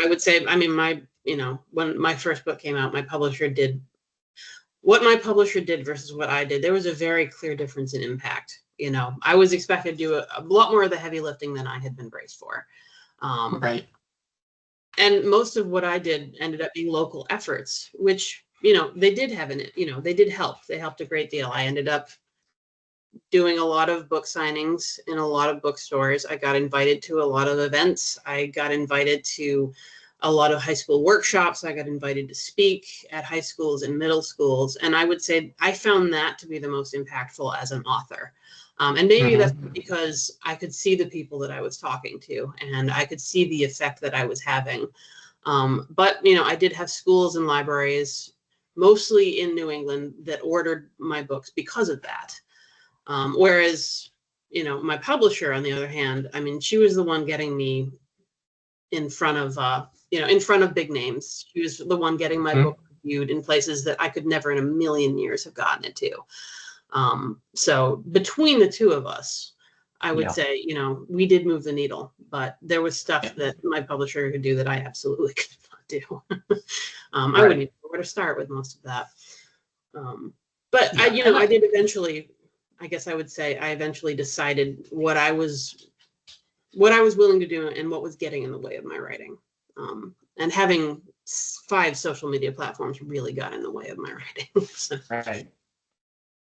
would say, I mean, when my first book came out, my publisher did what my publisher did versus what I did. There was a very clear difference in impact. I was expected to do a lot more of the heavy lifting than I had been braced for. Right. And most of what I did ended up being local efforts, which, they did have they did help. They helped a great deal. I ended up doing a lot of book signings in a lot of bookstores. I got invited to a lot of events. I got invited to a lot of high school workshops. I got invited to speak at high schools and middle schools. And I would say I found that to be the most impactful as an author. And maybe that's because I could see the people that I was talking to and I could see the effect that I was having. But, I did have schools and libraries, mostly in New England, that ordered my books because of that. Whereas, my publisher, on the other hand, I mean, she was the one getting me in front of big names. She was the one getting my book reviewed in places that I could never in a million years have gotten it to. So between the two of us, I would say, we did move the needle, but there was stuff that my publisher could do that I absolutely could not do. I wouldn't even know where to start with most of that. But I did eventually, I guess I would say I eventually decided what I was willing to do and what was getting in the way of my writing. And having 5 social media platforms really got in the way of my writing. So. Right.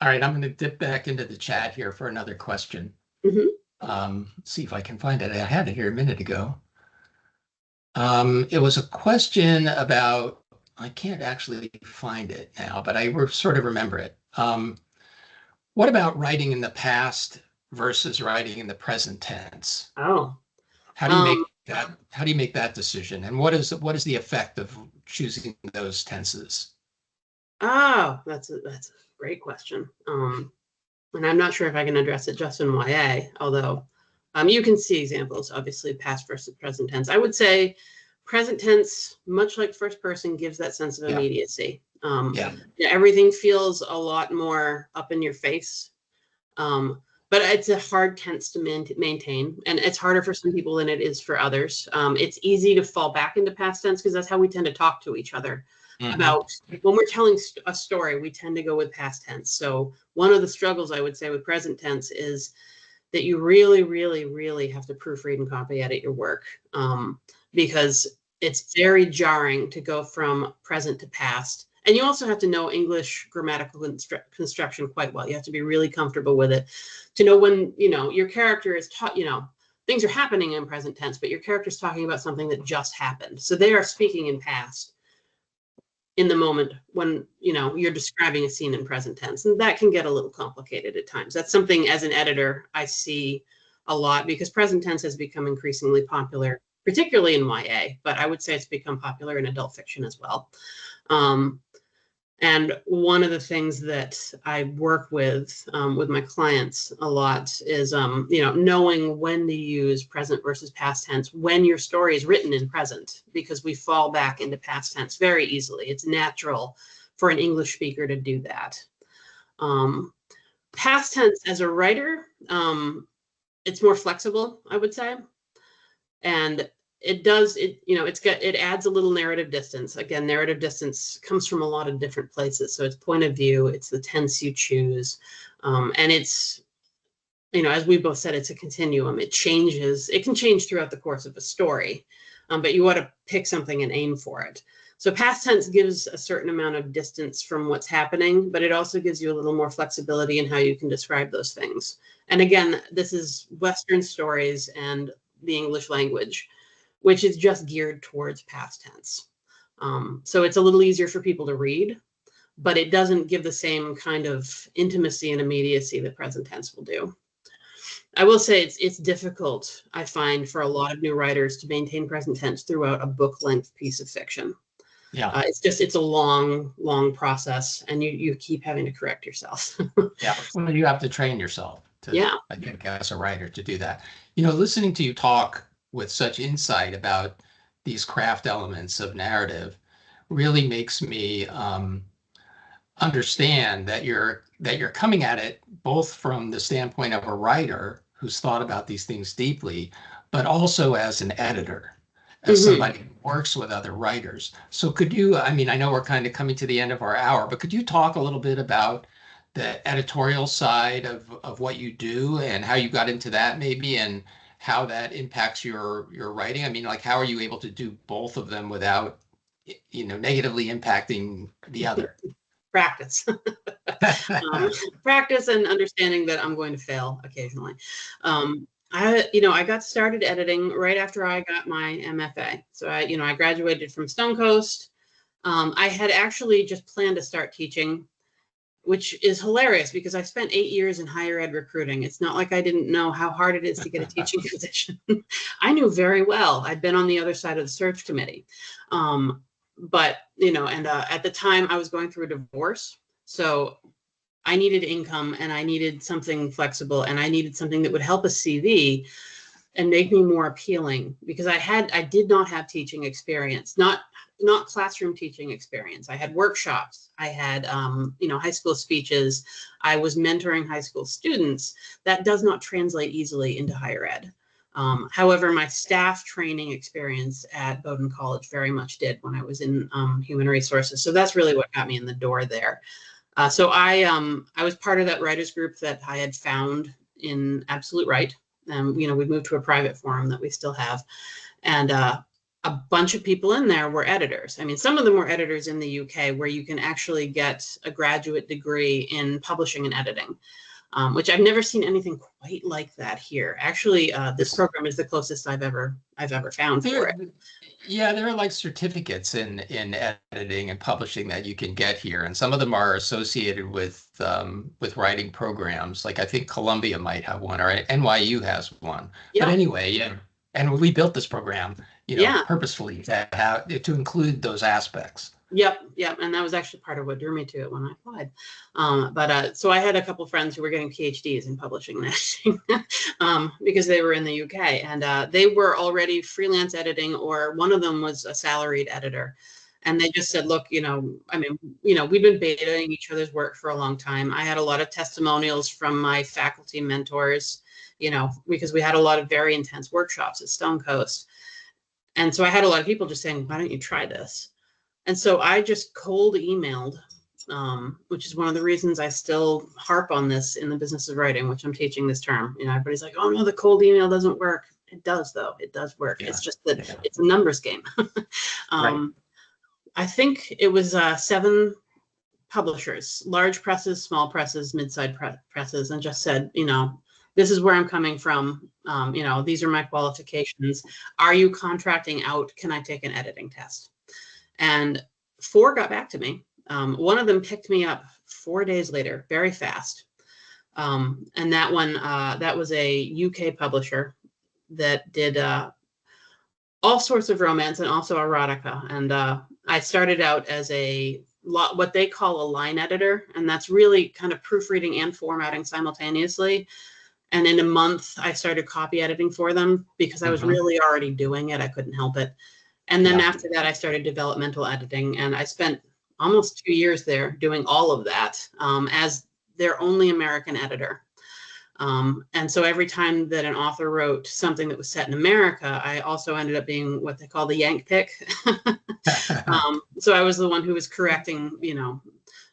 All right, I'm going to dip back into the chat here for another question. See if I can find it. I had it here a minute ago. It was a question about, I can't actually find it now, but I sort of remember it. What about writing in the past versus writing in the present tense? Oh. How do you make that? How do you make that decision? And what is the effect of choosing those tenses? Oh, that's a great question. And I'm not sure if I can address it just in YA, although you can see examples, obviously, past versus present tense. I would say present tense, much like first person, gives that sense of immediacy. Everything feels a lot more up in your face. But it's a hard tense to maintain, and it's harder for some people than it is for others. It's easy to fall back into past tense because that's how we tend to talk to each other. about when we're telling a story, we tend to go with past tense. So one of the struggles I would say with present tense is that you really, really, really have to proofread and copy edit your work, because it's very jarring to go from present to past. And you also have to know English grammatical construction quite well. You have to be really comfortable with it to know when, your character is taught, things are happening in present tense, but your character is talking about something that just happened. So they are speaking in past in the moment when, you're describing a scene in present tense. And that can get a little complicated at times. That's something as an editor I see a lot, because present tense has become increasingly popular, particularly in YA, but I would say it's become popular in adult fiction as well. And one of the things that I work with my clients a lot is, knowing when to use present versus past tense when your story is written in present, because we fall back into past tense very easily. It's natural for an English speaker to do that. Past tense as a writer, it's more flexible, I would say. And it adds a little narrative distance. Again, narrative distance comes from a lot of different places. So it's point of view, it's the tense you choose. And it's, as we both said, it's a continuum. It changes. It can change throughout the course of a story, but you want to pick something and aim for it. So past tense gives a certain amount of distance from what's happening, but it also gives you a little more flexibility in how you can describe those things. And again, this is Western stories and the English language, which is just geared towards past tense. So it's a little easier for people to read, but it doesn't give the same kind of intimacy and immediacy that present tense will do. I will say it's difficult, I find, for a lot of new writers to maintain present tense throughout a book-length piece of fiction. Yeah. It's a long, long process, and you keep having to correct yourself. Yeah. Well, you have to train yourself to, yeah. I think, as a writer to do that. Listening to you talk with such insight about these craft elements of narrative really makes me understand that you're coming at it both from the standpoint of a writer who's thought about these things deeply, but also as an editor, as somebody who works with other writers. So could you, I know we're kind of coming to the end of our hour, but could you talk a little bit about the editorial side of what you do and how you got into that maybe, and how that impacts your writing? How are you able to do both of them without, negatively impacting the other? Practice. Practice and understanding that I'm going to fail occasionally. I got started editing right after I got my MFA. So I graduated from Stone Coast. I had actually just planned to start teaching, which is hilarious because I spent 8 years in higher ed recruiting. It's not like I didn't know how hard it is to get a teaching position. I knew very well. I'd been on the other side of the search committee. But, at the time I was going through a divorce. So I needed income and I needed something flexible and I needed something that would help a CV and make me more appealing, because I did not have teaching experience, not classroom teaching experience. I had workshops, I had, high school speeches. I was mentoring high school students. That does not translate easily into higher ed. However, my staff training experience at Bowdoin College very much did when I was in human resources. So that's really what got me in the door there. So I was part of that writers group that I had found in Absolute Right. We moved to a private forum that we still have. And a bunch of people in there were editors. Some of them were editors in the UK, where you can actually get a graduate degree in publishing and editing. Which I've never seen anything quite like that here. Actually, this program is the closest I've ever found for it. Yeah, there are like certificates in editing and publishing that you can get here, and some of them are associated with writing programs. Like I think Columbia might have one, or NYU has one. Yeah. But anyway, yeah. And we built this program, purposefully to include those aspects. Yep. And that was actually part of what drew me to it when I applied. So I had a couple friends who were getting PhDs in publishing and editing because they were in the UK, and they were already freelance editing, or one of them was a salaried editor. And they just said, look, we've been betaing each other's work for a long time. I had a lot of testimonials from my faculty mentors, because we had a lot of very intense workshops at Stone Coast. And so I had a lot of people just saying, why don't you try this? And so I just cold emailed, which is one of the reasons I still harp on this in the business of writing, which I'm teaching this term. You know, everybody's like, oh no, the cold email doesn't work. It does though. It does work. Yeah. It's just that it's a numbers game. Right. I think it was 7 publishers, large presses, small presses, mid-sized presses, and just said, you know, this is where I'm coming from. You know, these are my qualifications. Are you contracting out? Can I take an editing test? And 4 got back to me. One of them picked me up 4 days later, very fast. And that one, that was a UK publisher that did all sorts of romance and also erotica. And I started out as what they call a line editor, and that's really kind of proofreading and formatting simultaneously. And in a month, I started copy editing for them because I was really already doing it. I couldn't help it. And then after that, I started developmental editing, and I spent almost 2 years there doing all of that as their only American editor. And so every time that an author wrote something that was set in America, I also ended up being what they call the yank pick. So I was the one who was correcting, you know,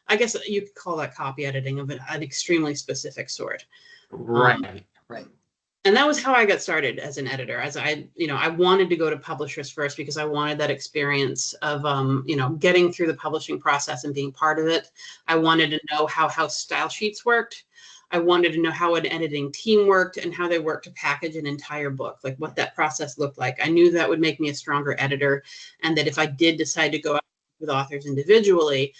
I guess you could call that copy editing of an extremely specific sort. Right. Right. And that was how I got started as an editor. As I wanted to go to publishers first because I wanted that experience of, you know, getting through the publishing process and being part of it. I wanted to know how house style sheets worked. I wanted to know how an editing team worked and how they worked to package an entire book, like what that process looked like. I knew that would make me a stronger editor, and that if I did decide to go out with authors individually,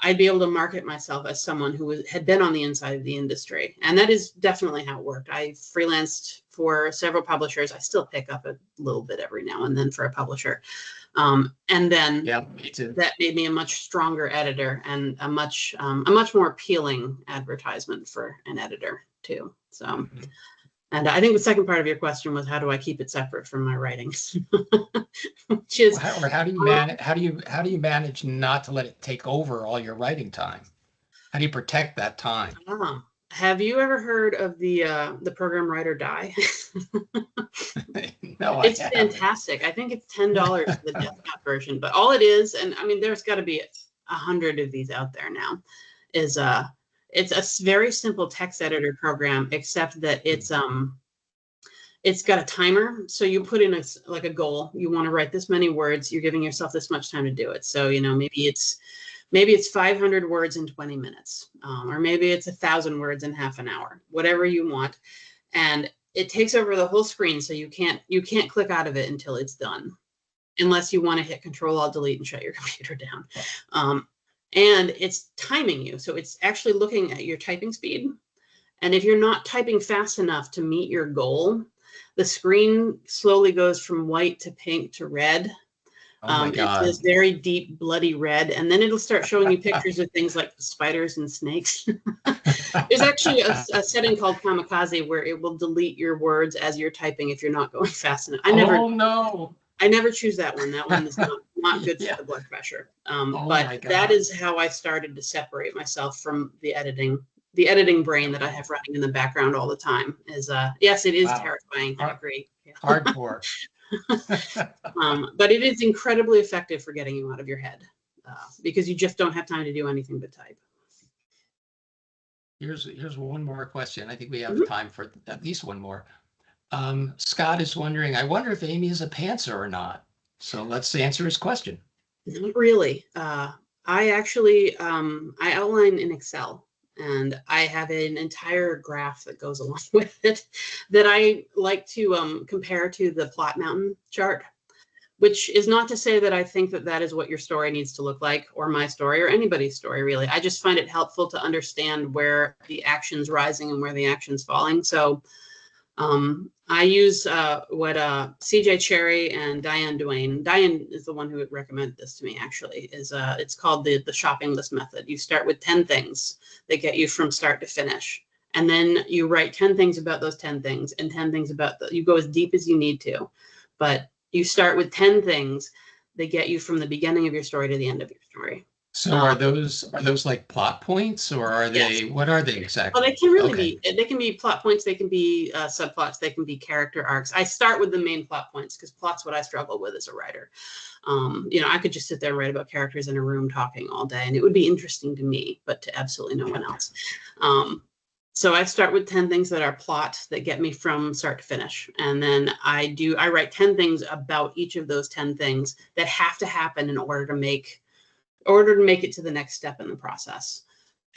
I'd be able to market myself as someone who had been on the inside of the industry. And that is definitely how it worked. I freelanced for several publishers. I still pick up a little bit every now and then for a publisher. And then me too. That made me a much stronger editor and a much more appealing advertisement for an editor too. So, and I think the second part of your question was, how do I keep it separate from my writings? Which is, or how do you manage not to let it take over all your writing time? How do you protect that time? Have you ever heard of the program Write or Die? No, it's fantastic. I think it's $10 for the desktop version, but all it is, and I mean, there's got to be 100 of these out there now, is it's a very simple text editor program, except that it's got a timer. So you put in a goal. You want to write this many words. You're giving yourself this much time to do it. So, you know, maybe it's 500 words in 20 minutes, or maybe it's 1,000 words in half an hour, whatever you want. And it takes over the whole screen. So you can't click out of it until it's done, unless you want to hit Control-Alt-Delete and shut your computer down. And it's timing you. So it's actually looking at your typing speed. And if you're not typing fast enough to meet your goal, the screen slowly goes from white to pink to red. Oh my God. It's this very deep, bloody red. And then it'll start showing you pictures of things like spiders and snakes. There's actually a setting called Kamikaze where it will delete your words as you're typing if you're not going fast enough. I never choose that one. That one is not good for the blood pressure. But that is how I started to separate myself from the editing brain that I have running in the background all the time. Yes, it is terrifying. I agree. Yeah. Hardcore. But it is incredibly effective for getting you out of your head because you just don't have time to do anything but type. Here's one more question. I think we have time for at least one more. Scott is wondering, I wonder if Amy is a pantser or not. So let's answer his question. Not really. I actually, I outline in Excel, and I have an entire graph that goes along with it that I like to compare to the plot mountain chart, which is not to say that I think that is what your story needs to look like, or my story, or anybody's story, really. I just find it helpful to understand where the action's rising and where the action's falling. So I use what CJ Cherry and Diane Duane. Diane is the one who recommended this to me, actually. It's called the shopping list method. You start with 10 things that get you from start to finish. And then you write 10 things about those 10 things and 10 things about you go as deep as you need to. But you start with 10 things that get you from the beginning of your story to the end of your story. So are those like plot points, or are Yes. they, what are they Well, exactly? they can really Okay. be. They can be plot points. They can be subplots. They can be character arcs. I start with the main plot points because plot's what I struggle with as a writer. I could just sit there and write about characters in a room talking all day, and it would be interesting to me, but to absolutely no one else. So I start with 10 things that are plot that get me from start to finish. And then I write 10 things about each of those 10 things that have to happen in order to make it to the next step in the process.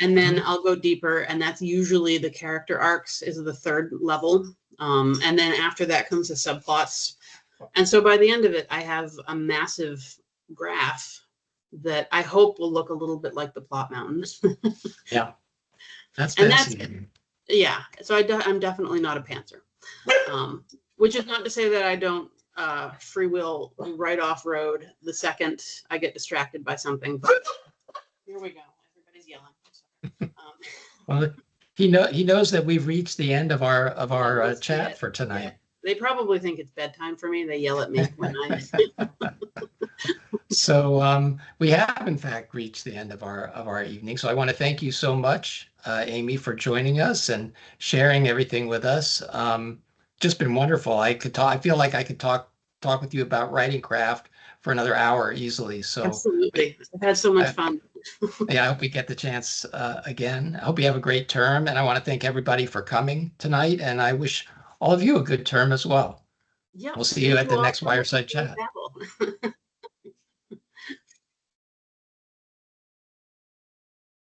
And then I'll go deeper, and that's usually the character arcs is the third level. And then after that comes the subplots. And so by the end of it, I have a massive graph that I hope will look a little bit like the plot mountains. Yeah. That's And that's, fascinating. yeah. So I'm definitely not a pantser, which is not to say that I don't free will right off road the second I get distracted by something. But here we go. Everybody's yelling. Well, he knows that we've reached the end of our chat for tonight. Yeah. They probably think it's bedtime for me. They yell at me when I. So we have in fact reached the end of our evening. So I want to thank you so much, Amy, for joining us and sharing everything with us. Just been wonderful. I feel like I could talk with you about writing craft for another hour easily. So Absolutely, I've had so much fun. Yeah, I hope we get the chance again. I hope you have a great term, and I want to thank everybody for coming tonight. And I wish all of you a good term as well. Yeah, We'll see you at the next Wireside Chat.